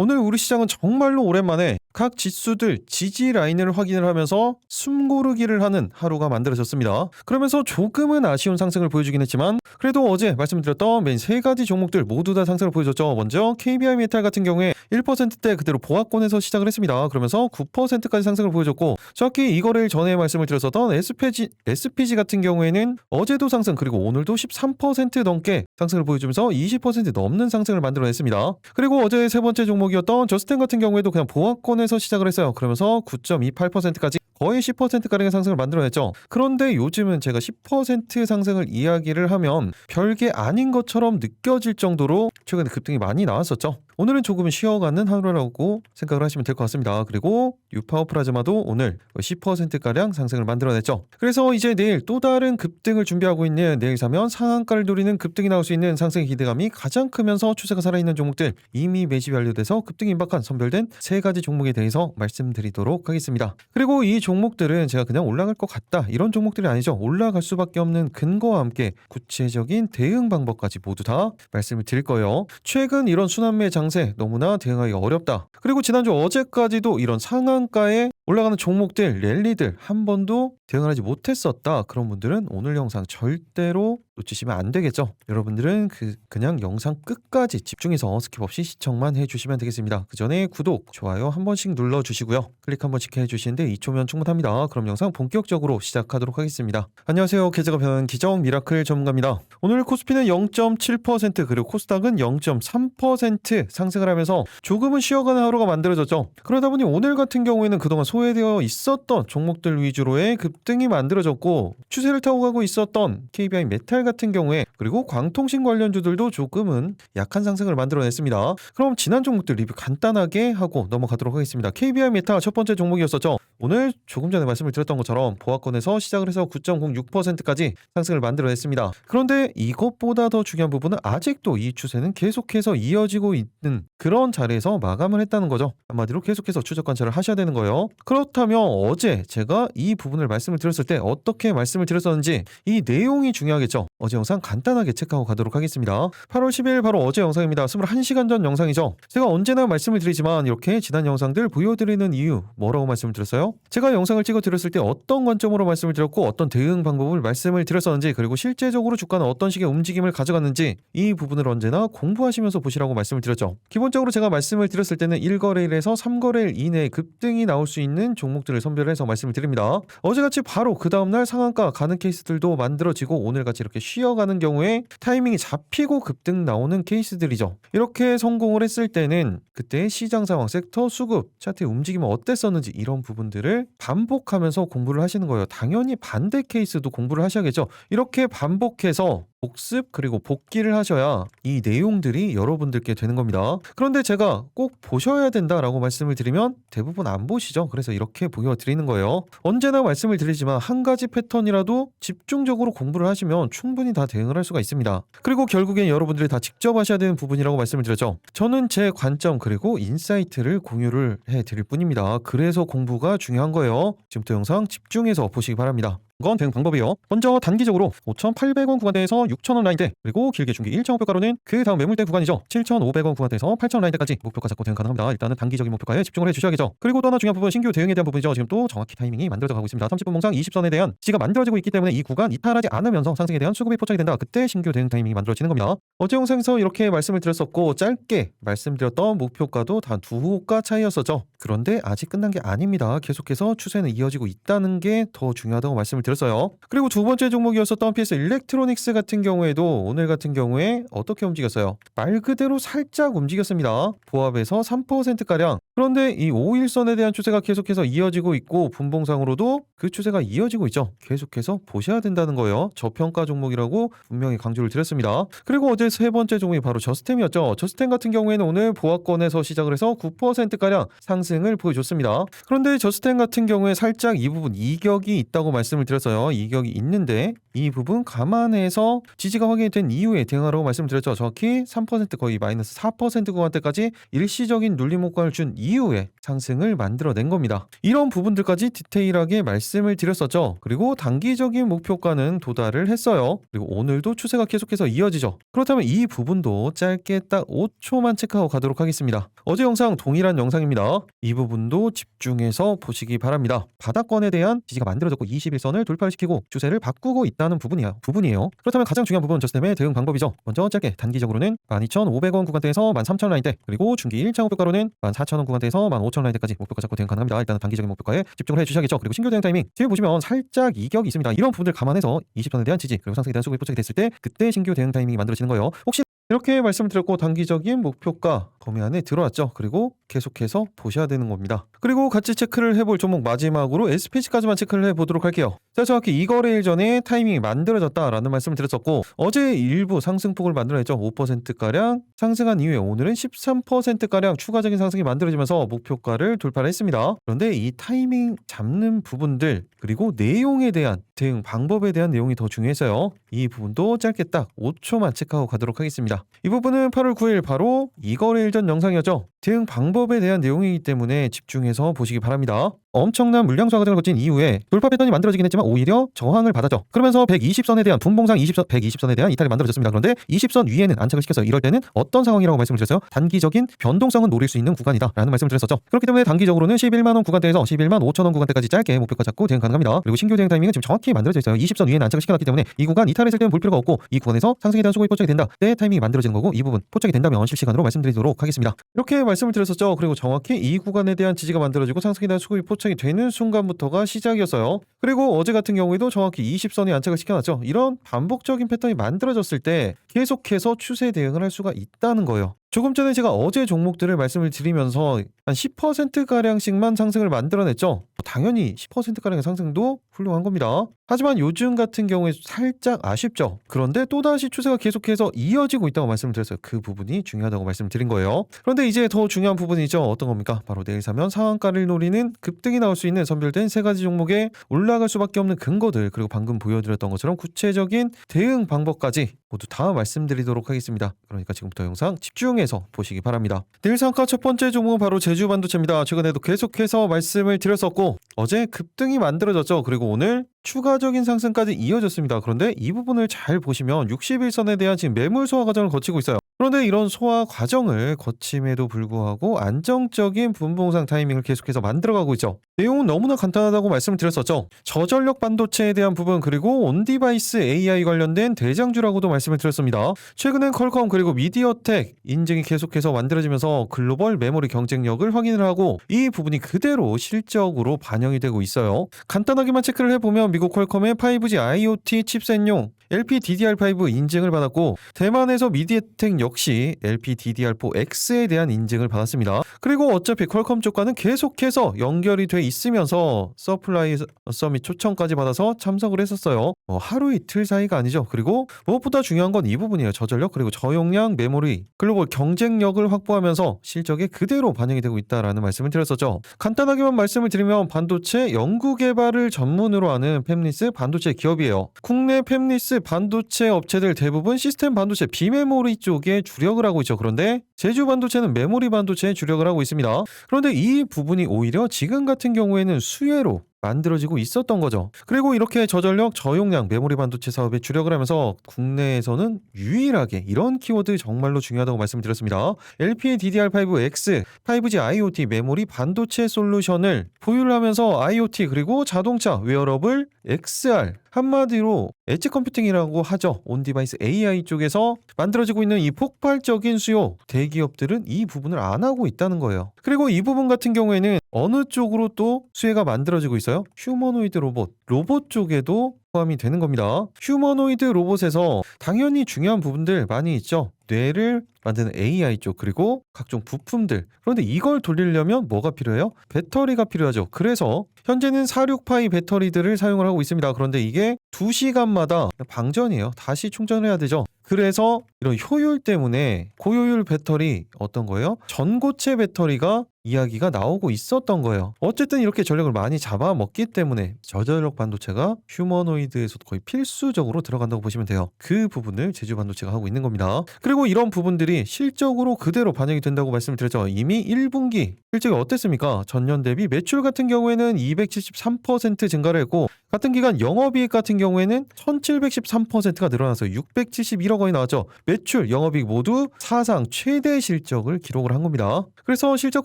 오늘 우리 시장은 정말로 오랜만에 각 지수들 지지 라인을 확인을 하면서 숨고르기를 하는 하루가 만들어졌습니다. 그러면서 조금은 아쉬운 상승을 보여주긴 했지만 그래도 어제 말씀드렸던 메인 세 가지 종목들 모두 다 상승을 보여줬죠. 먼저 KBI 메탈 같은 경우에 1%대 그대로 보합권에서 시작을 했습니다. 그러면서 9%까지 상승을 보여줬고 정확히 이 거래일 전에 말씀을 드렸었던 SPG 같은 경우에는 어제도 상승 그리고 오늘도 13% 넘게 상승을 보여주면서 20% 넘는 상승을 만들어냈습니다. 그리고 어제 세 번째 종목이었던 저스텐 같은 경우에도 그냥 보합권에서 시작을 했어요. 그러면서 9.28%까지 거의 10%가량의 상승을 만들어냈죠. 그런데 요즘은 제가 10% 상승을 이야기를 하면 별게 아닌 것처럼 느껴질 정도로 최근에 급등이 많이 나왔었죠. 오늘은 조금은 쉬어가는 하루라고 생각을 하시면 될 것 같습니다. 그리고 유파워 플라즈마도 오늘 10%가량 상승을 만들어냈죠. 그래서 이제 내일 또 다른 급등을 준비하고 있는 내일 사면 상한가를 노리는 급등이 나올 수 있는 상승의 기대감이 가장 크면서 추세가 살아있는 종목들 이미 매집이 완료돼서 급등이 임박한 선별된 세 가지 종목에 대해서 말씀드리도록 하겠습니다. 그리고 이 종목들은 제가 그냥 올라갈 것 같다 이런 종목들이 아니죠. 올라갈 수밖에 없는 근거와 함께 구체적인 대응 방법까지 모두 다 말씀을 드릴 거예요. 최근 이런 순환매 장세 너무나 대응하기가 어렵다. 그리고 지난주 어제까지도 이런 상한가에 올라가는 종목들, 랠리들 한 번도 대응을 하지 못했었다. 그런 분들은 오늘 영상 절대로 놓치시면 안 되겠죠. 여러분들은 그냥 영상 끝까지 집중해서 스킵 없이 시청만 해주시면 되겠습니다. 그 전에 구독, 좋아요 한 번씩 눌러주시고요. 클릭 한 번씩 해주시는데 2초면 충분합니다. 그럼 영상 본격적으로 시작하도록 하겠습니다. 안녕하세요. 계좌가 변하는 기적 미라클 전문가입니다. 오늘 코스피는 0.7% 그리고 코스닥은 0.3% 상승을 하면서 조금은 쉬어가는 하루가 만들어졌죠. 그러다 보니 오늘 같은 경우에는 그동안 소외되어 있었던 종목들 위주로의 급등이 만들어졌고 추세를 타고 가고 있었던 KBI 메탈 같은 경우에 그리고 광통신 관련주들도 조금은 약한 상승을 만들어냈습니다. 그럼 지난 종목들 리뷰 간단하게 하고 넘어가도록 하겠습니다. KBI 메탈 첫 번째 종목이었었죠. 오늘 조금 전에 말씀을 드렸던 것처럼 보합권에서 시작을 해서 9.06%까지 상승을 만들어냈습니다. 그런데 이것보다 더 중요한 부분은 아직도 이 추세는 계속해서 이어지고 있는 그런 자리에서 마감을 했다는 거죠. 한마디로 계속해서 추적 관찰을 하셔야 되는 거예요. 그렇다면 어제 제가 이 부분을 말씀을 드렸을 때 어떻게 말씀을 드렸었는지 이 내용이 중요하겠죠. 어제 영상 간단하게 체크하고 가도록 하겠습니다. 8월 10일 바로 어제 영상입니다. 21시간 전 영상이죠. 제가 언제나 말씀을 드리지만 이렇게 지난 영상들 보여드리는 이유 뭐라고 말씀을 드렸어요? 제가 영상을 찍어 드렸을 때 어떤 관점으로 말씀을 드렸고 어떤 대응 방법을 말씀을 드렸었는지 그리고 실제적으로 주가는 어떤 식의 움직임을 가져갔는지 이 부분을 언제나 공부하시면서 보시라고 말씀을 드렸죠. 기본적으로 제가 말씀을 드렸을 때는 1거래일에서 3거래일 이내에 급등이 나올 수 있는 종목들을 선별해서 말씀을 드립니다. 어제같이 바로 그 다음날 상한가 가는 케이스들도 만들어지고 오늘같이 이렇게 쉬어가는 경우에 타이밍이 잡히고 급등 나오는 케이스들이죠. 이렇게 성공을 했을 때는 그때 시장 상황, 섹터, 수급, 차트의 움직임은 어땠었는지 이런 부분들을 반복하면서 공부를 하시는 거예요. 당연히 반대 케이스도 공부를 하셔야겠죠. 이렇게 반복해서 복습 그리고 복기를 하셔야 이 내용들이 여러분들께 되는 겁니다. 그런데 제가 꼭 보셔야 된다라고 말씀을 드리면 대부분 안 보시죠. 그래서 이렇게 보여드리는 거예요. 언제나 말씀을 드리지만 한 가지 패턴이라도 집중적으로 공부를 하시면 충분히 다 대응을 할 수가 있습니다. 그리고 결국엔 여러분들이 다 직접 하셔야 되는 부분이라고 말씀을 드렸죠. 저는 제 관점 그리고 인사이트를 공유를 해드릴 뿐입니다. 그래서 공부가 중요한 거예요. 지금부터 영상 집중해서 보시기 바랍니다. 건 대응 방법이요. 먼저 단기적으로 5,800원 구간대에서 6,000원 라인대 그리고 길게 중기 1차 목표가로는 그 다음 매물대 구간이죠. 7,500원 구간대에서 8,000원 라인대까지 목표가 잡고 대응 가능합니다. 일단은 단기적인 목표가에 집중을 해주셔야겠죠. 그리고 또 하나 중요한 부분 신규 대응에 대한 부분이죠. 지금 또 정확히 타이밍이 만들어져 가고 있습니다. 30분 몽상 20선에 대한 지가 만들어지고 있기 때문에 이 구간 이탈하지 않으면서 상승에 대한 수급이 포착이 된다. 그때 신규 대응 타이밍이 만들어지는 겁니다. 어제 영상에서 이렇게 말씀을 드렸었고 짧게 말씀드렸던 목표가도 단 2호가 차이였었죠. 그런데 아직 끝난 게 아닙니다. 계속해서 추세는 이어지고 있다는 게 더 중요하다고 말씀을 드렸어요. 그리고 두 번째 종목이었었던 PS 일렉트로닉스 같은 경우에도 오늘 같은 경우에 어떻게 움직였어요? 말 그대로 살짝 움직였습니다. 보합에서 3%가량. 그런데 이 5일선에 대한 추세가 계속해서 이어지고 있고 분봉상으로도 그 추세가 이어지고 있죠. 계속해서 보셔야 된다는 거예요. 저평가 종목이라고 분명히 강조를 드렸습니다. 그리고 어제 세 번째 종목이 바로 저스템이었죠. 저스템 같은 경우에는 오늘 보합권에서 시작을 해서 9%가량 상승을 보여줬습니다. 그런데 저스템 같은 경우에 살짝 이 부분 이격이 있다고 말씀을 드렸어요. 이격이 있는데 이 부분 감안해서 지지가 확인이 된 이후에 대응하라고 말씀드렸죠. 정확히 3% 거의 마이너스 4% 구간대까지 일시적인 눌림 효과를 준 이후에 상승을 만들어낸 겁니다. 이런 부분들까지 디테일하게 말씀을 드렸었죠. 그리고 단기적인 목표가는 도달을 했어요. 그리고 오늘도 추세가 계속해서 이어지죠. 그렇다면 이 부분도 짧게 딱 5초만 체크하고 가도록 하겠습니다. 어제 영상 동일한 영상입니다. 이 부분도 집중해서 보시기 바랍니다. 바닥권에 대한 지지가 만들어졌고 21선을 돌파시키고 추세를 바꾸고 있다는 부분이에요. 그렇다면 가장 중요한 부분은 저스템의 대응 방법이죠. 먼저 짧게 단기적으로는 12,500원 구간대에서 13,000 라인대, 그리고 중기 1차 목표가로는 14,000원 구간대에서 15,000 라인대까지 목표가 잡고 대응 가능합니다. 일단은 단기적인 목표가에 집중을 해주셔야겠죠. 그리고 신규 대응 타이밍 뒤에 보시면 살짝 이격이 있습니다. 이런 부분들 감안해서 20선에 대한 지지 그리고 상승에 대한 수급이 포착이 됐을 때 그때 신규 대응 타이밍이 만들어지는 거예요. 혹시 이렇게 말씀드렸고 단기적인 목표가 범위 안에 들어왔죠. 그리고 계속해서 보셔야 되는 겁니다. 그리고 같이 체크를 해볼 종목 마지막으로 SPC까지만 체크를 해보도록 할게요. 자, 정확히 이 거래일 전에 타이밍이 만들어졌다라는 말씀을 드렸었고 어제 일부 상승폭을 만들어냈죠. 5%가량 상승한 이후에 오늘은 13%가량 추가적인 상승이 만들어지면서 목표가를 돌파를 했습니다. 그런데 이 타이밍 잡는 부분들 그리고 내용에 대한 대응 방법에 대한 내용이 더 중요해서요. 이 부분도 짧게 딱 5초만 체크하고 가도록 하겠습니다. 이 부분은 8월 9일 바로 이 거래일 전 영상이었죠. 대응 방법에 대한 내용이기 때문에 집중해서 보시기 바랍니다. 엄청난 물량 수하 과정을 거친 이후에 돌파 패턴이 만들어지긴 했지만 오히려 저항을 받았죠. 그러면서 120선에 대한 분봉상 120선에 대한 이탈이 만들어졌습니다. 그런데 20선 위에는 안착을 시켰어요. 이럴 때는 어떤 상황이라고 말씀을 드렸어요? 단기적인 변동성은 노릴 수 있는 구간이다 라는 말씀을 드렸었죠. 그렇기 때문에 단기적으로는 11만원 구간대에서 11만 5천원 구간대까지 짧게 목표가 잡고 대응 가능합니다. 그리고 신규 대응 타이밍은 지금 정확히 만들어져 있어요. 20선 위에는 안착을 시켜놨기 때문에 이 구간 이탈했을 때는 볼 필요가 없고 이 구간에서 상승에 대한 수급이 포착이 된다 때 타이밍이 만들어지는 거고 이 부분 포착이 된다면 실시간으로 말씀드리도록 하겠습니다. 이렇게 말씀을 드렸었죠. 그리고 정확히 이 구간에 대한 지지가 만들어지고 상승에 대한 수급이 포착이 되는 순간부터가 시작이었어요. 그리고 어제 같은 경우에도 정확히 20선에 안착을 시켜놨죠. 이런 반복적인 패턴이 만들어졌을 때 계속해서 추세 대응을 할 수가 있다는 거예요. 조금 전에 제가 어제 종목들을 말씀을 드리면서 한 10%가량씩만 상승을 만들어냈죠. 당연히 10%가량의 상승도 훌륭한 겁니다. 하지만 요즘 같은 경우에 살짝 아쉽죠. 그런데 또다시 추세가 계속해서 이어지고 있다고 말씀을 드렸어요. 그 부분이 중요하다고 말씀을 드린 거예요. 그런데 이제 더 중요한 부분이죠. 어떤 겁니까? 바로 내일 사면 상한가를 노리는 급등이 나올 수 있는 선별된 세 가지 종목에 올라갈 수밖에 없는 근거들 그리고 방금 보여드렸던 것처럼 구체적인 대응 방법까지 모두 다 말씀드리도록 하겠습니다. 그러니까 지금부터 영상 집중해서 보시기 바랍니다. 내일 상한가 첫 번째 종목은 바로 제주반도체입니다. 최근에도 계속해서 말씀을 드렸었고 어제 급등이 만들어졌죠. 그리고 오늘 추가적인 상승까지 이어졌습니다. 그런데 이 부분을 잘 보시면 61선에 대한 지금 매물 소화 과정을 거치고 있어요. 그런데 이런 소화 과정을 거침에도 불구하고 안정적인 분봉상 타이밍을 계속해서 만들어가고 있죠. 내용은 너무나 간단하다고 말씀을 드렸었죠. 저전력 반도체에 대한 부분 그리고 온디바이스 AI 관련된 대장주라고도 말씀을 드렸습니다. 최근엔 퀄컴 그리고 미디어텍 인증이 계속해서 만들어지면서 글로벌 메모리 경쟁력을 확인을 하고 이 부분이 그대로 실적으로 반영이 되고 있어요. 간단하게만 체크를 해보면 미국 퀄컴의 5G IoT 칩셋용 LPDDR5 인증을 받았고 대만에서 미디어텍 역시 LPDDR4X에 대한 인증을 받았습니다. 그리고 어차피 퀄컴 쪽과는 계속해서 연결이 돼 있으면서 서플라이 서밋 초청까지 받아서 참석을 했었어요. 하루 이틀 사이가 아니죠. 그리고 무엇보다 중요한 건 이 부분이에요. 저전력 그리고 저용량 메모리 글로벌 경쟁력을 확보하면서 실적에 그대로 반영이 되고 있다라는 말씀을 드렸었죠. 간단하게만 말씀을 드리면 반도체 연구 개발을 전문으로 하는 팹리스 반도체 기업이에요. 국내 팹리스 반도체 업체들 대부분 시스템 반도체 비메모리 쪽에 주력을 하고 있죠. 그런데 제주 반도체는 메모리 반도체에 주력을 하고 있습니다. 그런데 이 부분이 오히려 지금 같은 경우에는 수혜로 만들어지고 있었던 거죠. 그리고 이렇게 저전력, 저용량 메모리 반도체 사업에 주력을 하면서 국내에서는 유일하게 이런 키워드 정말로 중요하다고 말씀드렸습니다. LPDDR5X, 5G IoT 메모리 반도체 솔루션을 보유를 하면서 IoT 그리고 자동차, 웨어러블, XR 한마디로 엣지 컴퓨팅이라고 하죠. 온디바이스 AI 쪽에서 만들어지고 있는 이 폭발적인 수요 대기업들은 이 부분을 안 하고 있다는 거예요. 그리고 이 부분 같은 경우에는 어느 쪽으로 또 수혜가 만들어지고 있어요? 휴머노이드 로봇 쪽에도 포함이 되는 겁니다. 휴머노이드 로봇에서 당연히 중요한 부분들 많이 있죠. 뇌를 만드는 AI 쪽 그리고 각종 부품들. 그런데 이걸 돌리려면 뭐가 필요해요? 배터리가 필요하죠. 그래서 현재는 46파이 배터리들을 사용을 하고 있습니다. 그런데 이게 2시간마다 방전이에요. 다시 충전해야 되죠. 그래서 이런 효율 때문에 고효율 배터리 어떤 거예요? 전고체 배터리가 이야기가 나오고 있었던 거예요. 어쨌든 이렇게 전력을 많이 잡아먹기 때문에 저전력 반도체가 휴머노이드에서도 거의 필수적으로 들어간다고 보시면 돼요. 그 부분을 제주 반도체가 하고 있는 겁니다. 그리고 이런 부분들이 실적으로 그대로 반영이 된다고 말씀을 드렸죠. 이미 1분기 실적이 어땠습니까? 전년 대비 매출 같은 경우에는 273% 증가를 했고 같은 기간 영업이익 같은 경우에는 1713%가 늘어나서 671억 원이 나왔죠. 매출, 영업이익 모두 사상 최대 실적을 기록을 한 겁니다. 그래서 실적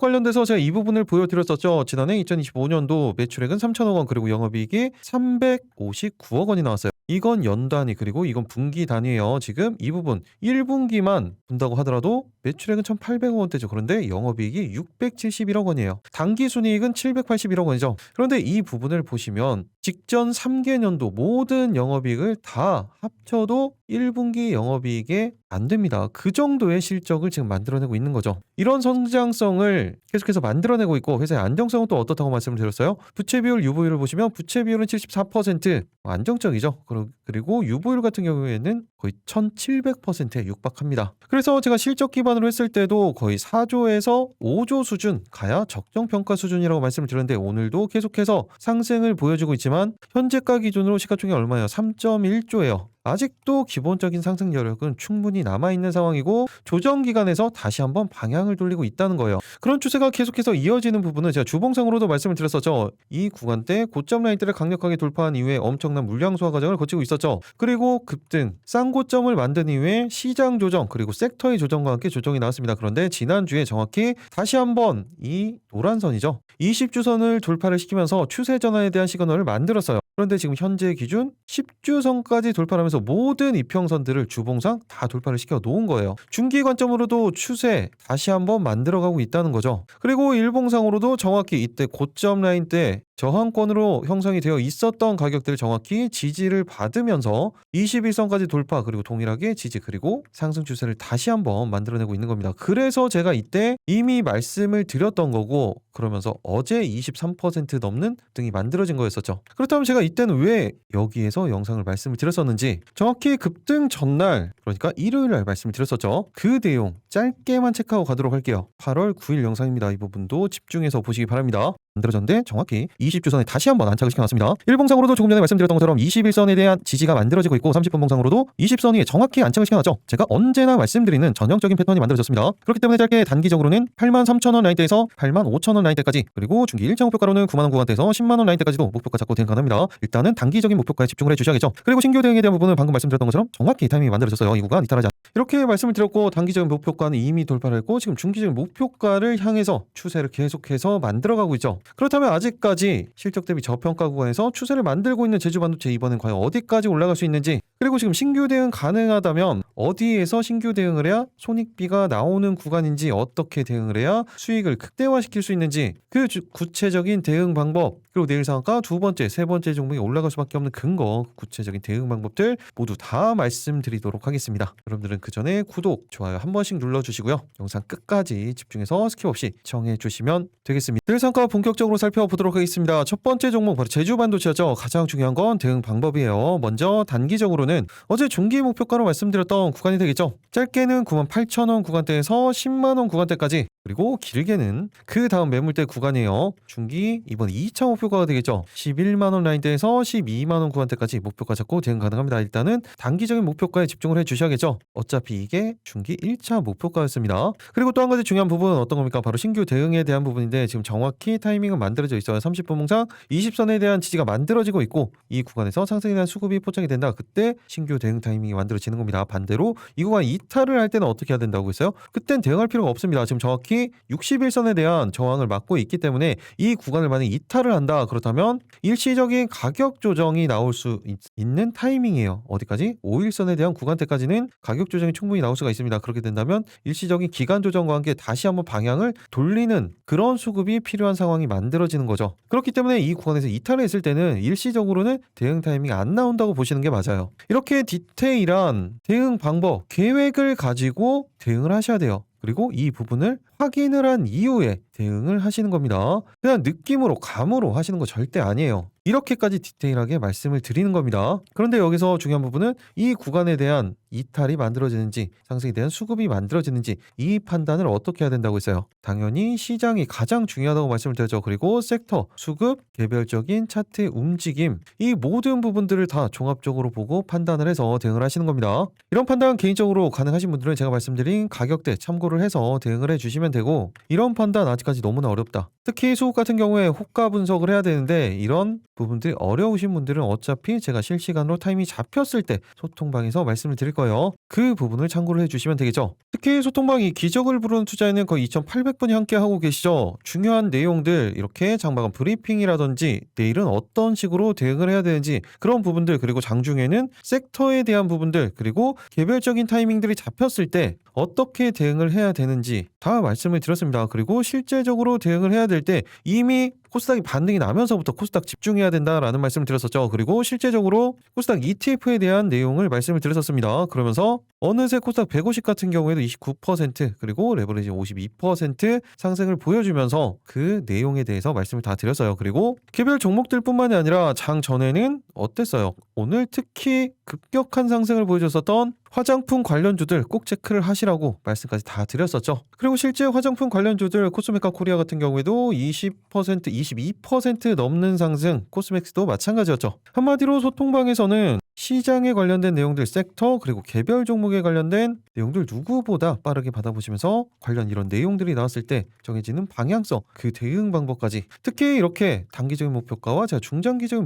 관련돼서 제가 이 부분을 보여드렸었죠. 지난해 2025년도 매출액은 3천억 원 그리고 영업이익이 359억 원이 나왔어요. 이건 연 단위 그리고 이건 분기 단위예요. 지금 이 부분 1분기만 본다고 하더라도 매출액은 1,800억 원대죠. 그런데 영업이익이 671억 원이에요. 당기순이익은 781억 원이죠. 그런데 이 부분을 보시면 직전 3개년도 모든 영업이익을 다 합쳐도 1분기 영업이익에 안 됩니다. 그 정도의 실적을 지금 만들어내고 있는 거죠. 이런 성장성을 계속해서 만들어내고 있고 회사의 안정성은 또 어떻다고 말씀을 드렸어요? 부채 비율, 유보율을 보시면 부채 비율은 74% 안정적이죠. 그리고 유보율 같은 경우에는 거의 1700%에 육박합니다. 그래서 제가 실적 기반으로 했을 때도 거의 4조에서 5조 수준 가야 적정평가 수준이라고 말씀을 드렸는데 오늘도 계속해서 상승을 보여주고 있지만 현재가 기준으로 시가총액이 얼마예요? 3.1조예요. 아직도 기본적인 상승 여력은 충분히 남아있는 상황이고 조정 기간에서 다시 한번 방향을 돌리고 있다는 거예요. 그런 추세가 계속해서 이어지는 부분은 제가 주봉상으로도 말씀을 드렸었죠. 이 구간대 고점 라인대를 강력하게 돌파한 이후에 엄청난 물량 소화 과정을 거치고 있었죠. 그리고 급등, 쌍고점을 만든 이후에 시장 조정 그리고 섹터의 조정과 함께 조정이 나왔습니다. 그런데 지난주에 정확히 다시 한번 이 노란선이죠. 20주선을 돌파를 시키면서 추세 전환에 대한 시그널을 만들었어요. 그런데 지금 현재 기준 10주선까지 돌파하면서 모든 이평선들을 주봉상 다 돌파를 시켜 놓은 거예요. 중기 관점으로도 추세 다시 한번 만들어가고 있다는 거죠. 그리고 일봉상으로도 정확히 이때 고점 라인 때 저항권으로 형성이 되어 있었던 가격들을 정확히 지지를 받으면서 21선까지 돌파 그리고 동일하게 지지 그리고 상승 추세를 다시 한번 만들어내고 있는 겁니다. 그래서 제가 이때 이미 말씀을 드렸던 거고 그러면서 어제 23% 넘는 등이 만들어진 거였었죠. 그렇다면 제가 이때는 왜 여기에서 영상을 말씀을 드렸었는지 정확히 급등 전날 그러니까 일요일 날 말씀을 드렸었죠. 그 내용 짧게만 체크하고 가도록 할게요. 8월 9일 영상입니다. 이 부분도 집중해서 보시기 바랍니다. 만들어졌는데 정확히 20주선에 다시 한번 안착을 시켜놨습니다. 일봉상으로도 조금 전에 말씀드렸던 것처럼 21선에 대한 지지가 만들어지고 있고 30분봉상으로도 20선 위에 정확히 안착을 시켜놨죠. 제가 언제나 말씀드리는 전형적인 패턴이 만들어졌습니다. 그렇기 때문에 짧게 단기적으로는 83,000원 라인대에서 85,000원 라인대까지 그리고 중기 1차 목표가로는 90,000원 구간대에서 100,000원 라인대까지도 목표가 잡고 대응 가능합니다. 일단은 단기적인 목표가에 집중을 해주셔야겠죠. 그리고 신규 대응에 대한 부분은 방금 말씀드렸던 것처럼 정확히 타이밍이 만들어졌어요. 이 구간 이탈하지 않 이렇게 말씀을 드렸고 단기적인 목표가는 이미 돌파를 했고 지금 중기적인 목표가를 향해서 추세를 계속해서 만들어가고 있죠. 그렇다면 아직까지 실적 대비 저평가 구간에서 추세를 만들고 있는 제주 반도체 이번엔 과연 어디까지 올라갈 수 있는지 그리고 지금 신규 대응 가능하다면 어디에서 신규 대응을 해야 손익비가 나오는 구간인지 어떻게 대응을 해야 수익을 극대화시킬 수 있는지 그 구체적인 대응 방법 그리고 내일 상한가 두 번째, 세 번째 종목이 올라갈 수밖에 없는 근거 구체적인 대응 방법들 모두 다 말씀드리도록 하겠습니다. 여러분들은 그 전에 구독, 좋아요 한 번씩 눌러주시고요. 영상 끝까지 집중해서 스킵 없이 시청해 주시면 되겠습니다. 내일 상한가 본격적으로 살펴보도록 하겠습니다. 첫 번째 종목 바로 제주 반도체였죠. 가장 중요한 건 대응 방법이에요. 먼저 단기적으로는 어제 중기 목표가로 말씀드렸던 구간이 되겠죠. 짧게는 98,000원 구간대에서 10만원 구간대까지 그리고 길게는 그 다음 매물대 구간이에요. 중기 이번 2차 목표가가 되겠죠. 11만원 라인대에서 12만원 구간대까지 목표가 잡고 대응 가능합니다. 일단은 단기적인 목표가에 집중을 해주셔야겠죠. 어차피 이게 중기 1차 목표가였습니다. 그리고 또 한 가지 중요한 부분은 어떤 겁니까? 바로 신규 대응에 대한 부분인데 지금 정확히 타이밍은 만들어져 있어요. 30분 봉상 20선에 대한 지지가 만들어지고 있고 이 구간에서 상승에 대한 수급이 포착이 된다. 그때 신규 대응 타이밍이 만들어지는 겁니다. 반대로 이 구간 이탈을 할 때는 어떻게 해야 된다고 했어요? 그땐 대응할 필요가 없습니다. 지금 정확히 61선에 대한 저항을 막고 있기 때문에 이 구간을 만약 이탈을 한다. 그렇다면 일시적인 가격 조정이 나올 수 있는 타이밍이에요. 어디까지? 5일선에 대한 구간대까지는 가격 조정이 충분히 나올 수가 있습니다. 그렇게 된다면 일시적인 기간 조정과 함께 다시 한번 방향을 돌리는 그런 수급이 필요한 상황이 만들어지는 거죠. 그렇기 때문에 이 구간에서 이탈을 했을 때는 일시적으로는 대응 타이밍이 안 나온다고 보시는 게 맞아요. 이렇게 디테일한 대응 방법, 계획을 가지고 대응을 하셔야 돼요. 그리고 이 부분을 확인을 한 이후에 대응을 하시는 겁니다. 그냥 느낌으로 감으로 하시는 거 절대 아니에요. 이렇게까지 디테일하게 말씀을 드리는 겁니다. 그런데 여기서 중요한 부분은 이 구간에 대한 이탈이 만들어지는지 상승에 대한 수급이 만들어지는지 이 판단을 어떻게 해야 된다고 했어요? 당연히 시장이 가장 중요하다고 말씀을 드렸죠. 그리고 섹터, 수급, 개별적인 차트 움직임 이 모든 부분들을 다 종합적으로 보고 판단을 해서 대응을 하시는 겁니다. 이런 판단 개인적으로 가능하신 분들은 제가 말씀드린 가격대 참고를 해서 대응을 해주시면 되고 이런 판단 아직까지 너무나 어렵다. 특히 수급 같은 경우에 호가 분석을 해야 되는데 이런 부분들이 어려우신 분들은 어차피 제가 실시간으로 타이밍이 잡혔을 때 소통방에서 말씀을 드릴 거예요. 그 부분을 참고를 해주시면 되겠죠. 특히 소통방이 기적을 부르는 투자에는 거의 2,800분이 함께 하고 계시죠. 중요한 내용들 이렇게 장마감 브리핑이라든지 내일은 어떤 식으로 대응을 해야 되는지 그런 부분들 그리고 장중에는 섹터에 대한 부분들 그리고 개별적인 타이밍들이 잡혔을 때 어떻게 대응을 해야 되는지 다 말씀을 드렸습니다. 그리고 실제적으로 대응을 해야 될 때 이미 코스닥이 반등이 나면서부터 코스닥 집중해야 된다라는 말씀을 드렸었죠. 그리고 실제적으로 코스닥 ETF에 대한 내용을 말씀을 드렸었습니다. 그러면서 어느새 코스닥 150 같은 경우에도 29% 그리고 레버리지 52% 상승을 보여주면서 그 내용에 대해서 말씀을 다 드렸어요. 그리고 개별 종목들뿐만이 아니라 장 전에는 어땠어요? 오늘 특히 급격한 상승을 보여줬었던 화장품 관련주들 꼭 체크를 하시라고 말씀까지 다 드렸었죠. 그리고 실제 화장품 관련주들 코스메카 코리아 같은 경우에도 20%, 22% 넘는 상승, 코스맥스도 마찬가지였죠. 한마디로 소통방에서는 시장에 관련된 내용들 섹터 그리고 개별 종목에 관련된 내용들 누구보다 빠르게 받아보시면서 관련 이런 내용들이 나왔을 때 정해지는 방향성 그 대응 방법까지 특히 이렇게 단기적인 목표가와 제가 중장기적인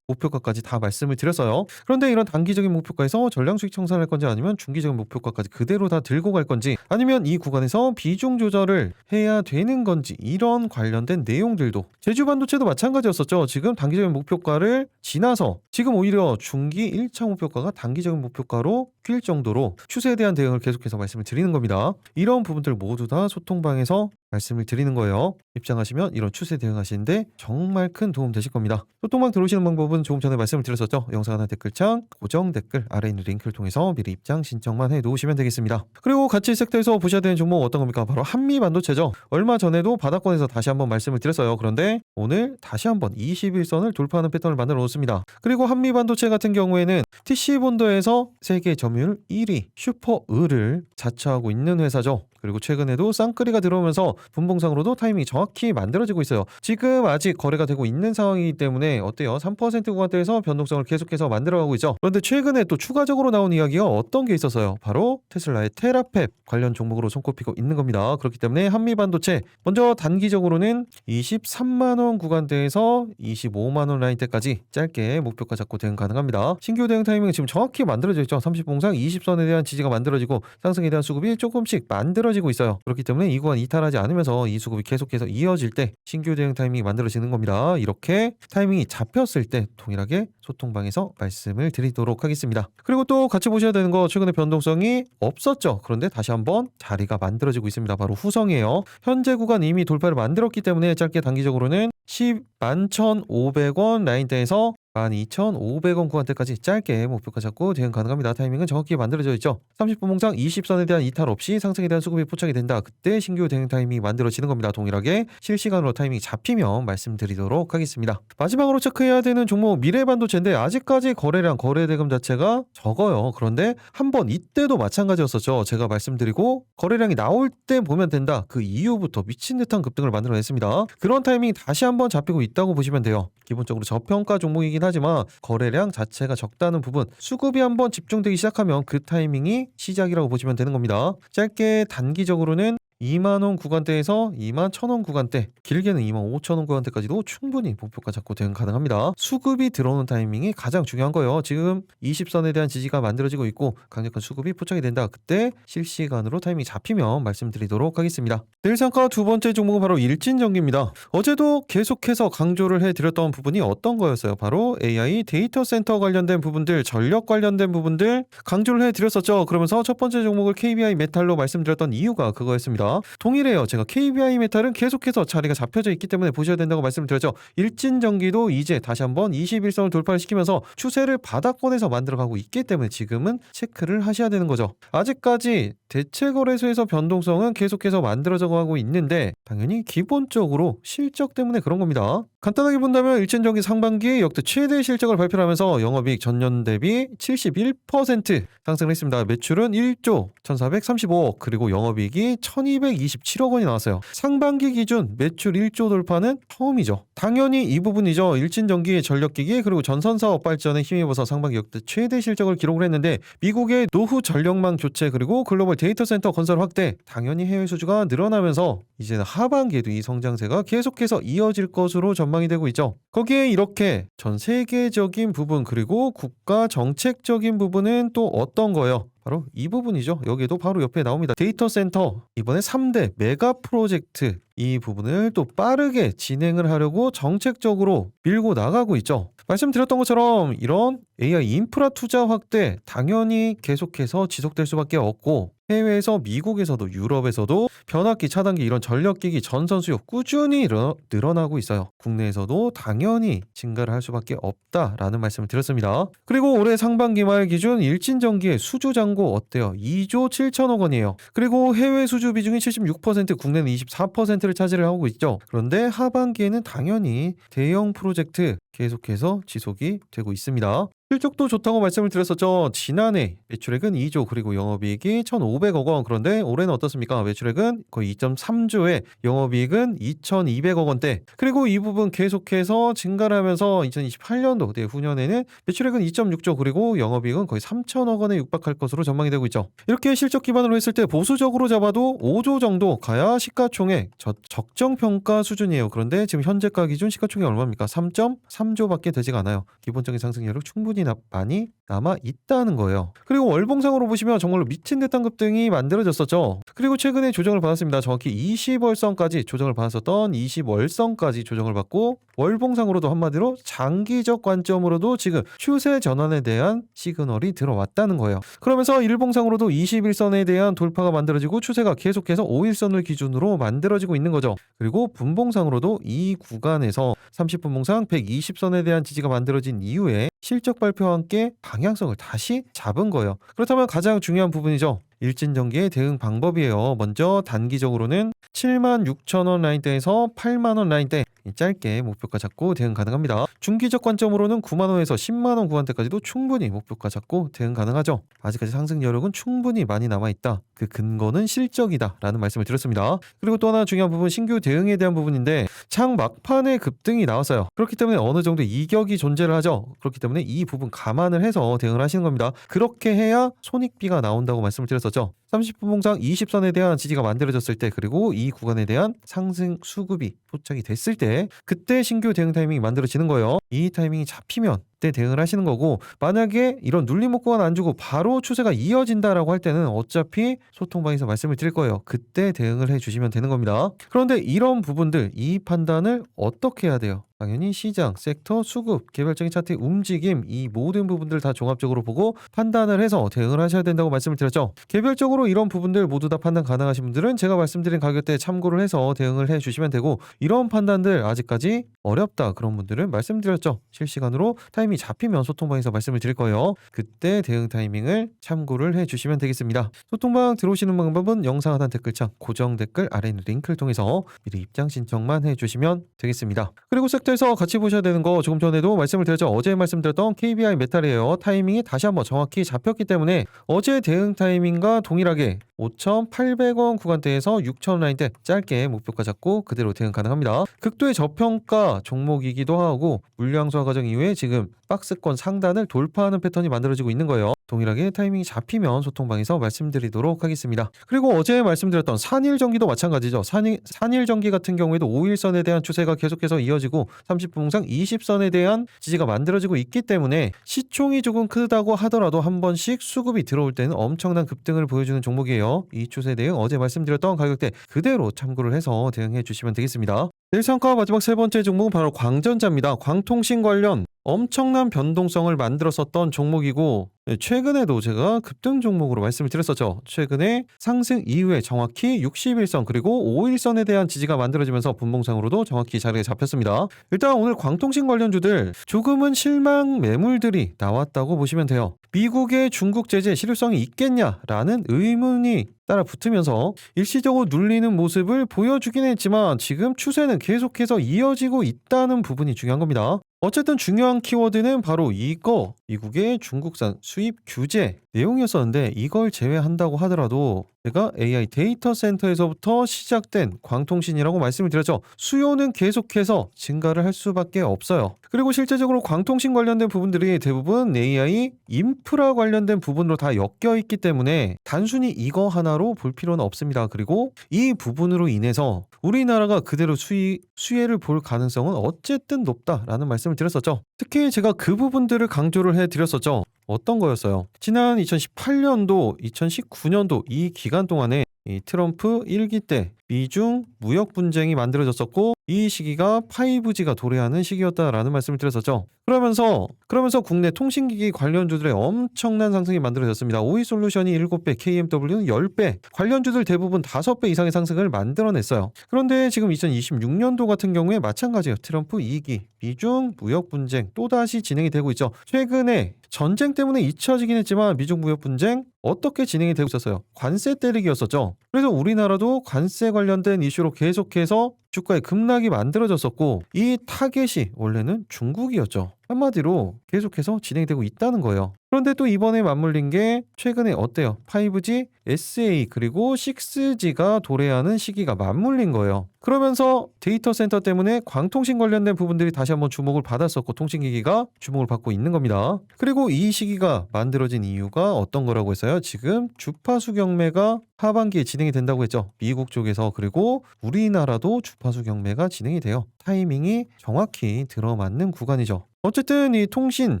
목표가까지 다 말씀을 드렸어요. 그런데 이런 단기적인 목표가에서 전량 수익 청산할 건지 아니면 중기적인 목표가까지 그대로 다 들고 갈 건지 아니면 이 구간에서 비중 조절을 해야 되는 건지 이런 관련된 내용들도 제주 반도체도 마찬가지였었죠. 지금 단기적인 목표가를 지나서 지금 오히려 중기 1차 목표가가 단기적인 목표가로 낄 정도로 추세에 대한 대응을 계속해서 말씀을 드리는 겁니다. 이런 부분들 모두 다 소통방에서 말씀을 드리는 거예요. 입장하시면 이런 추세 대응하시는데 정말 큰 도움 되실 겁니다. 소통방 들어오시는 방법은 조금 전에 말씀을 드렸었죠. 영상 하나 댓글창 고정 댓글 아래 있는 링크를 통해서 미리 입장 신청만 해 놓으시면 되겠습니다. 그리고 같이 섹터에서 보셔야 되는 종목 어떤 겁니까? 바로 한미반도체죠. 얼마 전에도 바닥권에서 다시 한번 말씀을 드렸어요. 그런데 오늘 다시 한번 21선을 돌파하는 패턴을 만들어 놓습니다. 그리고 한미반도체 같은 경우에는 TC본더에서 세계 점유율 1위 슈퍼을을 자처하고 있는 회사죠. 그리고 최근에도 쌍끌이가 들어오면서 분봉상으로도 타이밍이 정확히 만들어지고 있어요. 지금 아직 거래가 되고 있는 상황이기 때문에 어때요? 3% 구간대에서 변동성을 계속해서 만들어가고 있죠. 그런데 최근에 또 추가적으로 나온 이야기가 어떤 게 있었어요? 바로 테슬라의 테라펩 관련 종목으로 손꼽히고 있는 겁니다. 그렇기 때문에 한미반도체 먼저 단기적으로는 23만원 구간대에서 25만원 라인대까지 짧게 목표가 잡고 대응 가능합니다. 신규 대응 타이밍은 지금 정확히 만들어져 있죠. 30봉상 20선에 대한 지지가 만들어지고 상승에 대한 수급이 조금씩 만들어지고 있어요. 그렇기 때문에 이 구간 이탈하지 않으면서 이 수급이 계속해서 이어질 때 신규 대응 타이밍이 만들어지는 겁니다. 이렇게 타이밍이 잡혔을 때 동일하게 소통방에서 말씀을 드리도록 하겠습니다. 그리고 또 같이 보셔야 되는 거 최근에 변동성이 없었죠. 그런데 다시 한번 자리가 만들어지고 있습니다. 바로 후성이에요. 현재 구간 이미 돌파를 만들었기 때문에 짧게 단기적으로는 11,500원 라인대에서 12,500원 구간대까지 짧게 목표가 잡고 대응 가능합니다. 타이밍은 정확히 만들어져 있죠. 30분 봉상 20선에 대한 이탈 없이 상승에 대한 수급이 포착이 된다. 그때 신규 대응 타이밍이 만들어지는 겁니다. 동일하게 실시간으로 타이밍이 잡히면 말씀드리도록 하겠습니다. 마지막으로 체크해야 되는 종목 미래반도체인데 아직까지 거래량 거래대금 자체가 적어요. 그런데 한번 이때도 마찬가지였었죠. 제가 말씀드리고 거래량이 나올 때 보면 된다. 그 이후부터 미친 듯한 급등을 만들어냈습니다. 그런 타이밍이 다시 한번 잡히고 있다고 보시면 돼요. 기본적으로 저평가 종목이긴 하지만 거래량 자체가 적다는 부분 수급이 한번 집중되기 시작하면 그 타이밍이 시작이라고 보시면 되는 겁니다. 짧게 단기적으로는 2만원 구간대에서 21,000원 구간대 길게는 25,000원 구간대까지도 충분히 목표가 잡고 대응 가능합니다. 수급이 들어오는 타이밍이 가장 중요한 거예요. 지금 20선에 대한 지지가 만들어지고 있고 강력한 수급이 포착이 된다. 그때 실시간으로 타이밍이 잡히면 말씀드리도록 하겠습니다. 내일 상가 두 번째 종목은 바로 일진전기입니다. 어제도 계속해서 강조를 해드렸던 부분이 어떤 거였어요? 바로 AI 데이터 센터 관련된 부분들 전력 관련된 부분들 강조를 해드렸었죠. 그러면서 첫 번째 종목을 KBI 메탈로 말씀드렸던 이유가 그거였습니다. 동일해요. 제가 KBI 메탈은 계속해서 자리가 잡혀져 있기 때문에 보셔야 된다고 말씀드렸죠. 일진전기도 이제 다시 한번 21선을 돌파를 시키면서 추세를 바닥권에서 만들어가고 있기 때문에 지금은 체크를 하셔야 되는 거죠. 아직까지 대체거래소에서 변동성은 계속해서 만들어져 가고 있는데 당연히 기본적으로 실적 때문에 그런 겁니다. 간단하게 본다면 일진전기 상반기 역대 최대 실적을 발표하면서 영업이익 전년 대비 71% 상승했습니다. 매출은 1조 1,435억 그리고 영업이익이 1,227억 원이 나왔어요. 상반기 기준 매출 1조 돌파는 처음이죠. 당연히 이 부분이죠. 일진전기 전력기기 그리고 전선사업 발전에 힘입어서 상반기 역대 최대 실적을 기록을 했는데 미국의 노후 전력망 교체 그리고 글로벌 데이터 센터 건설 확대 당연히 해외 수주가 늘어나면서 이제는 하반기에도 이 성장세가 계속해서 이어질 것으로 전망이 되고 있죠. 거기에 이렇게 전 세계적인 부분 그리고 국가 정책적인 부분은 또 어떤 거예요? 바로 이 부분이죠. 여기에도 바로 옆에 나옵니다. 데이터 센터 이번에 3대 메가 프로젝트 이 부분을 또 빠르게 진행을 하려고 정책적으로 밀고 나가고 있죠. 말씀드렸던 것처럼 이런 AI 인프라 투자 확대 당연히 계속해서 지속될 수밖에 없고 해외에서 미국에서도 유럽에서도 변압기, 차단기 이런 전력기기 전선 수요 꾸준히 늘어나고 있어요. 국내에서도 당연히 증가를 할 수밖에 없다라는 말씀을 드렸습니다. 그리고 올해 상반기 말 기준 일진전기의 수주 잔고 어때요? 2조 7천억 원이에요. 그리고 해외 수주 비중이 76%, 국내는 24%를 차지를 하고 있죠. 그런데 하반기에는 당연히 대형 프로젝트 계속해서 지속이 되고 있습니다. 실적도 좋다고 말씀을 드렸었죠. 지난해 매출액은 2조 그리고 영업이익이 1,500억 원. 그런데 올해는 어떻습니까? 매출액은 거의 2.3조에 영업이익은 2,200억 원대. 그리고 이 부분 계속해서 증가를 하면서 2028년도 내후년에는 매출액은 2.6조 그리고 영업이익은 거의 3천억 원에 육박할 것으로 전망이 되고 있죠. 이렇게 실적 기반으로 했을 때 보수적으로 잡아도 5조 정도 가야 시가총액 적정평가 수준이에요. 그런데 지금 현재가 기준 시가총액 얼마입니까? 3.3조밖에 되지가 않아요. 기본적인 상승률은 충분히 많이 남아 있다는 거예요. 그리고 월봉상으로 보시면 정말로 미친 듯한 급등이 만들어졌었죠. 그리고 최근에 조정을 받았습니다. 정확히 20월선까지 조정을 받았었던 20월선까지 조정을 받고 월봉상으로도 한마디로 장기적 관점으로도 지금 추세 전환에 대한 시그널이 들어왔다는 거예요. 그러면서 일봉상으로도 21선에 대한 돌파가 만들어지고 추세가 계속해서 5일선을 기준으로 만들어지고 있는 거죠. 그리고 분봉상으로도 이 구간에서 30분봉상 120선에 대한 지지가 만들어진 이후에 실적 발표와 함께 방향성을 다시 잡은 거예요. 그렇다면 가장 중요한 부분이죠. 일진전기의 대응 방법이에요. 먼저 단기적으로는 76,000원 라인대에서 8만원 라인대 짧게 목표가 잡고 대응 가능합니다. 중기적 관점으로는 9만원에서 10만원 구간대까지도 충분히 목표가 잡고 대응 가능하죠. 아직까지 상승 여력은 충분히 많이 남아있다. 그 근거는 실적이다 라는 말씀을 드렸습니다. 그리고 또 하나 중요한 부분 신규 대응에 대한 부분인데 창 막판에 급등이 나왔어요. 그렇기 때문에 어느 정도 이격이 존재를 하죠. 그렇기 때문에 이 부분 감안을 해서 대응을 하시는 겁니다. 그렇게 해야 손익비가 나온다고 말씀을 드렸었죠. 30분 봉상 20선에 대한 지지가 만들어졌을 때 그리고 이 구간에 대한 상승 수급이 포착이 됐을 때 그때 신규 대응 타이밍이 만들어지는 거예요. 이 타이밍이 잡히면 그때 대응을 하시는 거고 만약에 이런 눌림목 구간 안 주고 바로 추세가 이어진다라고 할 때는 어차피 소통방에서 말씀을 드릴 거예요. 그때 대응을 해주시면 되는 겁니다. 그런데 이런 부분들 이 판단을 어떻게 해야 돼요? 당연히 시장, 섹터, 수급, 개별적인 차트의 움직임 이 모든 부분들 다 종합적으로 보고 판단을 해서 대응을 하셔야 된다고 말씀을 드렸죠. 개별적으로 이런 부분들 모두 다 판단 가능하신 분들은 제가 말씀드린 가격대에 참고를 해서 대응을 해주시면 되고 이런 판단들 아직까지 어렵다 그런 분들은 말씀드렸죠. 실시간으로 타이밍이 잡히면 소통방에서 말씀을 드릴 거예요. 그때 대응 타이밍을 참고를 해주시면 되겠습니다. 소통방 들어오시는 방법은 영상 하단 댓글창 고정 댓글 아래 있는 링크를 통해서 미리 입장 신청만 해주시면 되겠습니다. 그리고 섹터에서 같이 보셔야 되는 거 조금 전에도 말씀을 드렸죠. 어제 말씀드렸던 KBI 메탈이에요. 타이밍이 다시 한번 정확히 잡혔기 때문에 어제 대응 타이밍과 동일하게 5,800원 구간대에서 6,000원 라인대 짧게 목표가 잡고 그대로 대응 가능합니다. 극도의 저평가 종목이기도 하고 물량소화 과정 이후에 지금 박스권 상단을 돌파하는 패턴이 만들어지고 있는 거예요. 동일하게 타이밍이 잡히면 소통방에서 말씀드리도록 하겠습니다. 그리고 어제 말씀드렸던 산일전기도 마찬가지죠. 산일전기 같은 경우에도 5일선에 대한 추세가 계속해서 이어지고 30분 봉상 20선에 대한 지지가 만들어지고 있기 때문에 시총이 조금 크다고 하더라도 한 번씩 수급이 들어올 때는 엄청난 급등을 보여주는 종목이에요. 이 추세 대응 어제 말씀드렸던 가격대 그대로 참고를 해서 대응해 주시면 되겠습니다. 내일 상가 마지막 세 번째 종목은 바로 광전자입니다. 광통신 관련 엄청난 변동성을 만들었었던 종목이고 네, 최근에도 제가 급등 종목으로 말씀을 드렸었죠. 최근에 상승 이후에 정확히 61선 그리고 51선에 대한 지지가 만들어지면서 분봉상으로도 정확히 자리에 잡혔습니다. 일단 오늘 광통신 관련주들 조금은 실망 매물들이 나왔다고 보시면 돼요. 미국의 중국 제재 실효성이 있겠냐라는 의문이 따라 붙으면서 일시적으로 눌리는 모습을 보여주긴 했지만 지금 추세는 계속해서 이어지고 있다는 부분이 중요한 겁니다. 어쨌든 중요한 키워드는 바로 이거 미국의 중국산 수입 규제 내용이었었는데 이걸 제외한다고 하더라도 제가 AI 데이터 센터에서부터 시작된 광통신이라고 말씀을 드렸죠. 수요는 계속해서 증가를 할 수밖에 없어요. 그리고 실제적으로 광통신 관련된 부분들이 대부분 AI 인프라 관련된 부분으로 다 엮여 있기 때문에 단순히 이거 하나로 볼 필요는 없습니다. 그리고 이 부분으로 인해서 우리나라가 그대로 수혜를 볼 가능성은 어쨌든 높다라는 말씀을 드렸었죠. 특히 제가 그 부분들을 강조를 해드렸었죠. 어떤 거였어요? 지난 2018년도, 2019년도 이 기간 동안에 이 트럼프 1기 때 미중 무역 분쟁이 만들어졌었고 이 시기가 5G가 도래하는 시기였다라는 말씀을 드렸었죠. 그러면서 국내 통신기기 관련주들의 엄청난 상승이 만들어졌습니다. OE솔루션이 7배, KMW는 10배, 관련주들 대부분 5배 이상의 상승을 만들어냈어요. 그런데 지금 2026년도 같은 경우에 마찬가지예요. 트럼프 2기, 미중 무역 분쟁 또다시 진행이 되고 있죠. 최근에 전쟁 때문에 잊혀지긴 했지만 미중 무역 분쟁 어떻게 진행이 되고 있었어요? 관세 때리기였었죠. 그래서 우리나라도 관세 관련된 이슈로 계속해서 주가의 급락이 만들어졌었고 이 타겟이 원래는 중국이었죠. 한마디로 계속해서 진행되고 있다는 거예요. 그런데 또 이번에 맞물린 게 최근에 어때요? 5G, SA 그리고 6G가 도래하는 시기가 맞물린 거예요. 그러면서 데이터 센터 때문에 광통신 관련된 부분들이 다시 한번 주목을 받았었고 통신기기가 주목을 받고 있는 겁니다. 그리고 이 시기가 만들어진 이유가 어떤 거라고 했어요? 지금 주파수 경매가 하반기에 진행이 된다고 했죠. 미국 쪽에서 그리고 우리나라도 주파수 경매가 진행이 돼요. 타이밍이 정확히 들어맞는 구간이죠. 어쨌든 이 통신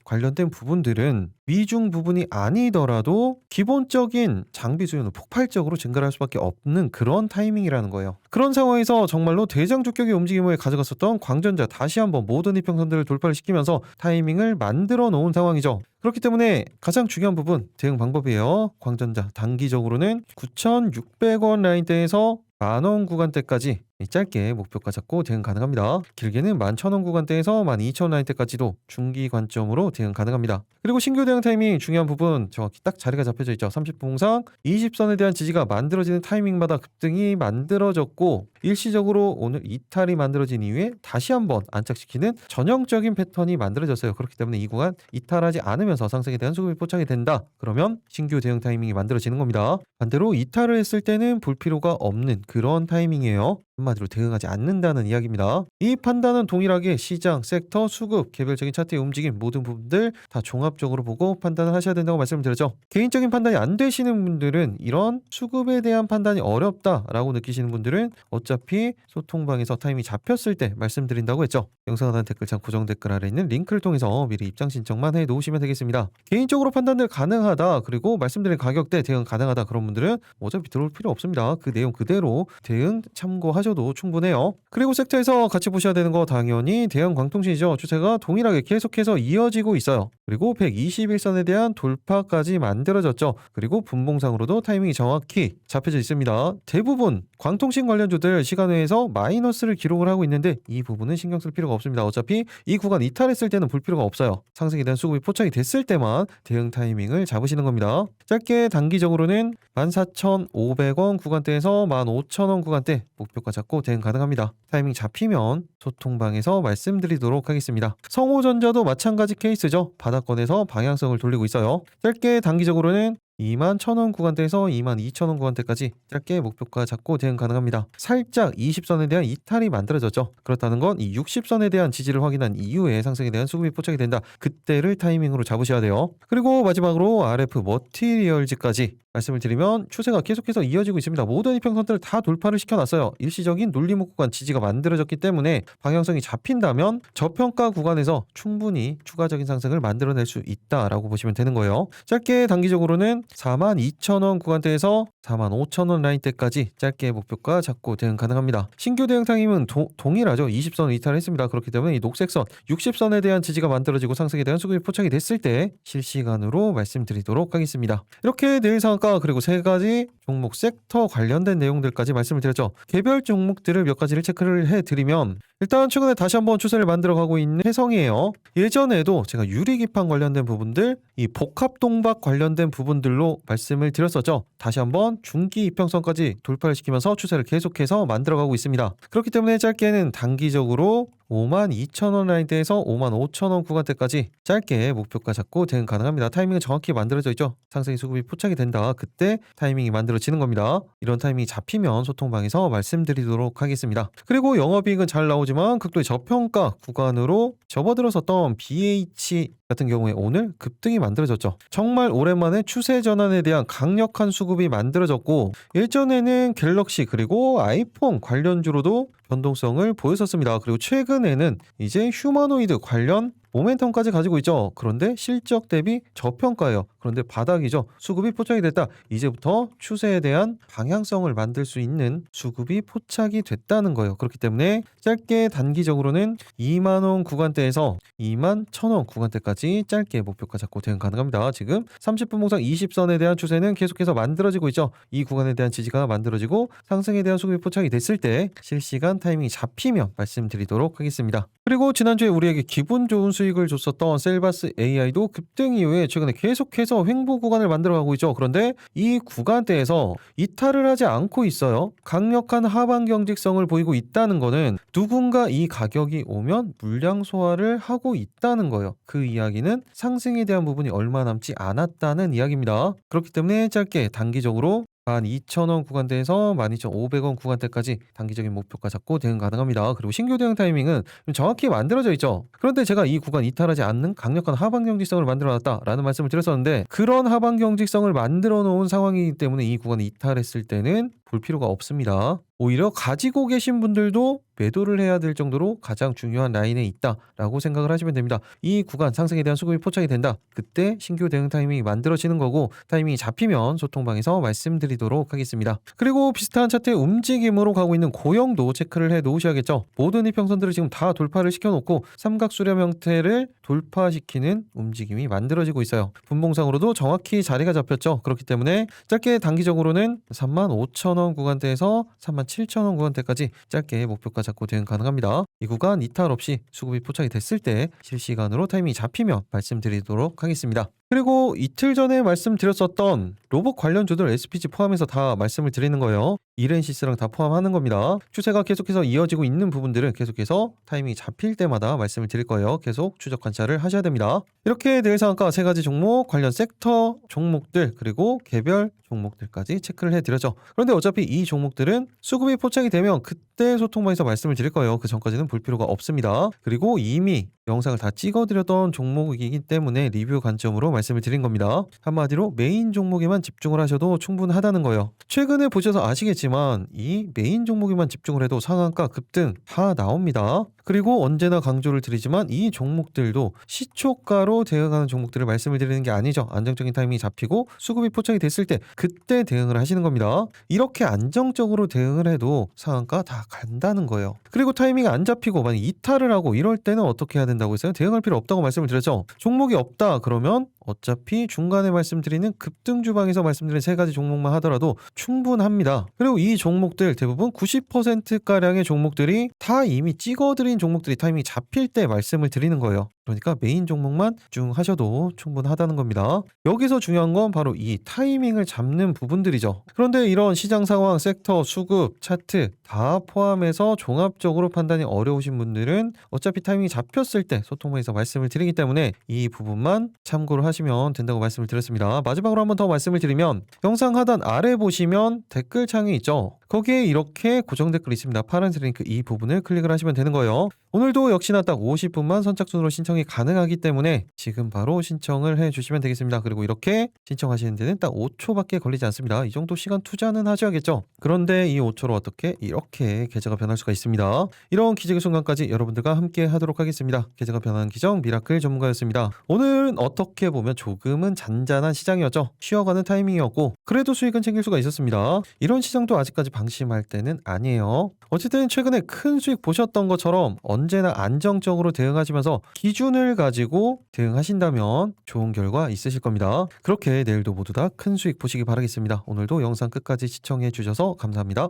관련된 부분들은 미중 부분이 아니더라도 기본적인 장비 수요는 폭발적으로 증가할 수밖에 없는 그런 타이밍이라는 거예요. 그런 상황에서 정말로 대장주격의 움직임을 가져갔었던 광전자 다시 한번 모든 이평선들을 돌파를 시키면서 타이밍을 만들어 놓은 상황이죠. 그렇기 때문에 가장 중요한 부분 대응 방법이에요. 광전자 단기적으로는 9,600원 라인대에서 10,000원 구간대까지 짧게 목표가 잡고 대응 가능합니다. 길게는 11,000원 구간대에서 12,000원 라인대까지도 중기 관점으로 대응 가능합니다. 그리고 신규 대응 타이밍 중요한 부분 정확히 딱 자리가 잡혀져 있죠. 30분 봉상 20선에 대한 지지가 만들어지는 타이밍마다 급등이 만들어졌고 일시적으로 오늘 이탈이 만들어진 이후에 다시 한번 안착시키는 전형적인 패턴이 만들어졌어요. 그렇기 때문에 이 구간 이탈하지 않으면서 상승에 대한 수급이 포착이 된다. 그러면 신규 대응 타이밍이 만들어지는 겁니다. 반대로 이탈을 했을 때는 볼 필요가 없는 그런 타이밍이에요. 한마디로 대응하지 않는다는 이야기입니다. 이 판단은 동일하게 시장, 섹터, 수급, 개별적인 차트의 움직임 모든 부분들 다 종합적으로 보고 판단을 하셔야 된다고 말씀드렸죠. 개인적인 판단이 안 되시는 분들은 이런 수급에 대한 판단이 어렵다라고 느끼시는 분들은 어차피 소통방에서 타이밍이 잡혔을 때 말씀드린다고 했죠. 영상 하단 댓글창 고정 댓글 아래 있는 링크를 통해서 미리 입장 신청만 해 놓으시면 되겠습니다. 개인적으로 판단들 가능하다 그리고 말씀드린 가격대 대응 가능하다 그런 분들은 어차피 들어올 필요 없습니다. 그 내용 그대로 대응 참고하셔도 충분해요. 그리고 섹터에서 같이 보셔야 되는 거 당연히 대형 광통신이죠. 추세가 동일하게 계속해서 이어지고 있어요. 그리고 121선에 대한 돌파까지 만들어졌죠. 그리고 분봉상으로도 타이밍이 정확히 잡혀져 있습니다. 대부분 광통신 관련주들 시간외에서 마이너스를 기록을 하고 있는데 이 부분은 신경 쓸 필요가 없습니다. 어차피 이 구간 이탈했을 때는 볼 필요가 없어요. 상승에 대한 수급이 포착이 됐을 때만 대응 타이밍을 잡으시는 겁니다. 짧게 단기적으로는 14,500원 구간대에서 15,000원 구간대 목표가 잡고 대응 가능합니다. 타이밍 잡히면 소통방에서 말씀드리도록 하겠습니다. 성호전자도 마찬가지 케이스죠. 바닥권에서 방향성을 돌리고 있어요. 짧게 단기적으로는 21,000원 구간대에서 22,000원 구간대까지 짧게 목표가 잡고 대응 가능합니다. 살짝 20선에 대한 이탈이 만들어졌죠. 그렇다는 건 이 60선에 대한 지지를 확인한 이후에 상승에 대한 수급이 포착이 된다. 그때를 타이밍으로 잡으셔야 돼요. 그리고 마지막으로 RF 머티리얼즈까지 말씀을 드리면 추세가 계속해서 이어지고 있습니다. 모든 이평선들을 다 돌파를 시켜놨어요. 일시적인 눌림목 구간 지지가 만들어졌기 때문에 방향성이 잡힌다면 저평가 구간에서 충분히 추가적인 상승을 만들어낼 수 있다라고 보시면 되는 거예요. 짧게 단기적으로는 42,000원 구간대에서 45,000원 라인대까지 짧게 목표가 잡고 대응 가능합니다. 신규 대응 타임은 동일하죠. 20선을 이탈했습니다. 그렇기 때문에 이 녹색선 60선에 대한 지지가 만들어지고 상승에 대한 수급이 포착이 됐을 때 실시간으로 말씀드리도록 하겠습니다. 이렇게 내일 상한가 그리고 세 가지 종목 섹터 관련된 내용들까지 말씀을 드렸죠. 개별 종목들을 몇 가지를 체크를 해드리면 일단 최근에 다시 한번 추세를 만들어가고 있는 혜성이에요. 예전에도 제가 유리기판 관련된 부분들, 이 복합동박 관련된 부분들로 말씀을 드렸었죠. 다시 한번 중기 이평선까지 돌파를 시키면서 추세를 계속해서 만들어가고 있습니다. 그렇기 때문에 짧게는 단기적으로 52,000원 라인대에서 55,000원 구간대까지 짧게 목표가 잡고 대응 가능합니다. 타이밍은 정확히 만들어져 있죠. 상승의 수급이 포착이 된다. 그때 타이밍이 만들어지는 겁니다. 이런 타이밍이 잡히면 소통방에서 말씀드리도록 하겠습니다. 그리고 영업이익은 잘 나오지만 극도의 저평가 구간으로 접어들었었던 BH 같은 경우에 오늘 급등이 만들어졌죠. 정말 오랜만에 추세 전환에 대한 강력한 수급이 만들어졌고 예전에는 갤럭시 그리고 아이폰 관련주로도 변동성을 보였었습니다. 그리고 최근에는 이제 휴머노이드 관련 모멘텀까지 가지고 있죠. 그런데 실적 대비 저평가예요. 그런데 바닥이죠. 수급이 포착이 됐다. 이제부터 추세에 대한 방향성을 만들 수 있는 수급이 포착이 됐다는 거예요. 그렇기 때문에 짧게 단기적으로는 2만원 구간대에서 21,000원 구간대까지 짧게 목표가 잡고 대응 가능합니다. 지금 30분 봉상 20선에 대한 추세는 계속해서 만들어지고 있죠. 이 구간에 대한 지지가 만들어지고 상승에 대한 수급이 포착이 됐을 때 실시간 타이밍이 잡히면 말씀드리도록 하겠습니다. 그리고 지난주에 우리에게 기분 좋은 수익을 줬었던 셀바스 AI도 급등 이후에 최근에 계속해서 횡보 구간을 만들어가고 있죠. 그런데 이 구간대에서 이탈을 하지 않고 있어요. 강력한 하방 경직성을 보이고 있다는 거는 누군가 이 가격이 오면 물량 소화를 하고 있다는 거예요. 그 이야기는 상승에 대한 부분이 얼마 남지 않았다는 이야기입니다. 그렇기 때문에 짧게 단기적으로 12,000원 구간대에서 12,500원 구간대까지 단기적인 목표가 잡고 대응 가능합니다. 그리고 신규 대응 타이밍은 정확히 만들어져 있죠. 그런데 제가 이 구간 이탈하지 않는 강력한 하방 경직성을 만들어놨다라는 말씀을 드렸었는데 그런 하방 경직성을 만들어 놓은 상황이기 때문에 이 구간을 이탈했을 때는 볼 필요가 없습니다. 오히려 가지고 계신 분들도 매도를 해야 될 정도로 가장 중요한 라인에 있다라고 생각을 하시면 됩니다. 이 구간 상승에 대한 수급이 포착이 된다. 그때 신규 대응 타이밍이 만들어지는 거고 타이밍이 잡히면 소통방에서 말씀드리도록 하겠습니다. 그리고 비슷한 차트의 움직임으로 가고 있는 고영도 체크를 해 놓으셔야겠죠. 모든 이평선들을 지금 다 돌파를 시켜놓고 삼각수렴 형태를 돌파시키는 움직임이 만들어지고 있어요. 분봉상으로도 정확히 자리가 잡혔죠. 그렇기 때문에 짧게 단기적으로는 35,000원 구간대에서 37,000원 구간대까지 짧게 목표가 잡고 대응 가능합니다. 이 구간 이탈 없이 수급이 포착이 됐을 때 실시간으로 타이밍이 잡히면 말씀드리도록 하겠습니다. 그리고 이틀 전에 말씀드렸었던 로봇 관련주들 SPG 포함해서 다 말씀을 드리는 거예요. 이렌시스랑 다 포함하는 겁니다. 추세가 계속해서 이어지고 있는 부분들은 계속해서 타이밍이 잡힐 때마다 말씀을 드릴 거예요. 계속 추적 관찰을 하셔야 됩니다. 이렇게 내일 상한가 세 가지 종목, 관련 섹터 종목들 그리고 개별 종목들까지 체크를 해드렸죠. 그런데 어차피 이 종목들은 수급이 포착이 되면 그때 소통방에서 말씀을 드릴 거예요. 그 전까지는 볼 필요가 없습니다. 그리고 이미 영상을 다 찍어드렸던 종목이기 때문에 리뷰 관점으로 말씀을 드린 겁니다. 한마디로 메인 종목에만 집중을 하셔도 충분하다는 거예요. 최근에 보셔서 아시겠지만 이 메인 종목에만 집중을 해도 상한가 급등 다 나옵니다. 그리고 언제나 강조를 드리지만 이 종목들도 시초가로 대응하는 종목들을 말씀을 드리는 게 아니죠. 안정적인 타이밍이 잡히고 수급이 포착이 됐을 때 그때 대응을 하시는 겁니다. 이렇게 안정적으로 대응을 해도 상한가 다 간다는 거예요. 그리고 타이밍이 안 잡히고 만약 이탈을 하고 이럴 때는 어떻게 해야 된다고 했어요? 대응할 필요 없다고 말씀을 드렸죠. 종목이 없다 그러면 어차피 중간에 말씀드리는 급등 주방에서 말씀드린 세 가지 종목만 하더라도 충분합니다. 그리고 이 종목들 대부분 90%가량의 종목들이 다 이미 찍어드린 종목들이 타이밍이 잡힐 때 말씀을 드리는 거예요. 그러니까 메인 종목만 집중하셔도 충분하다는 겁니다. 여기서 중요한 건 바로 이 타이밍을 잡는 부분들이죠. 그런데 이런 시장 상황, 섹터, 수급, 차트 다 포함해서 종합적으로 판단이 어려우신 분들은 어차피 타이밍이 잡혔을 때 소통방에서 말씀을 드리기 때문에 이 부분만 참고를 하시면 된다고 말씀을 드렸습니다. 마지막으로 한 번 더 말씀을 드리면 영상 하단 아래 보시면 댓글창이 있죠. 거기에 이렇게 고정 댓글이 있습니다. 파란색 링크 이 부분을 클릭을 하시면 되는 거예요. 오늘도 역시나 딱 50분만 선착순으로 신청이 가능하기 때문에 지금 바로 신청을 해주시면 되겠습니다. 그리고 이렇게 신청하시는 데는 딱 5초밖에 걸리지 않습니다. 이 정도 시간 투자는 하셔야겠죠. 그런데 이 5초로 어떻게 이렇게 계좌가 변할 수가 있습니다. 이런 기적의 순간까지 여러분들과 함께 하도록 하겠습니다. 계좌가 변하는 기적 미라클 전문가였습니다. 오늘은 어떻게 보면 조금은 잔잔한 시장이었죠. 쉬어가는 타이밍이었고 그래도 수익은 챙길 수가 있었습니다. 이런 시장도 아직까지 방심할 때는 아니에요. 어쨌든 최근에 큰 수익 보셨던 것처럼 언제나 안정적으로 대응하시면서 기준을 가지고 대응하신다면 좋은 결과 있으실 겁니다. 그렇게 내일도 모두 다 큰 수익 보시기 바라겠습니다. 오늘도 영상 끝까지 시청해 주셔서 감사합니다.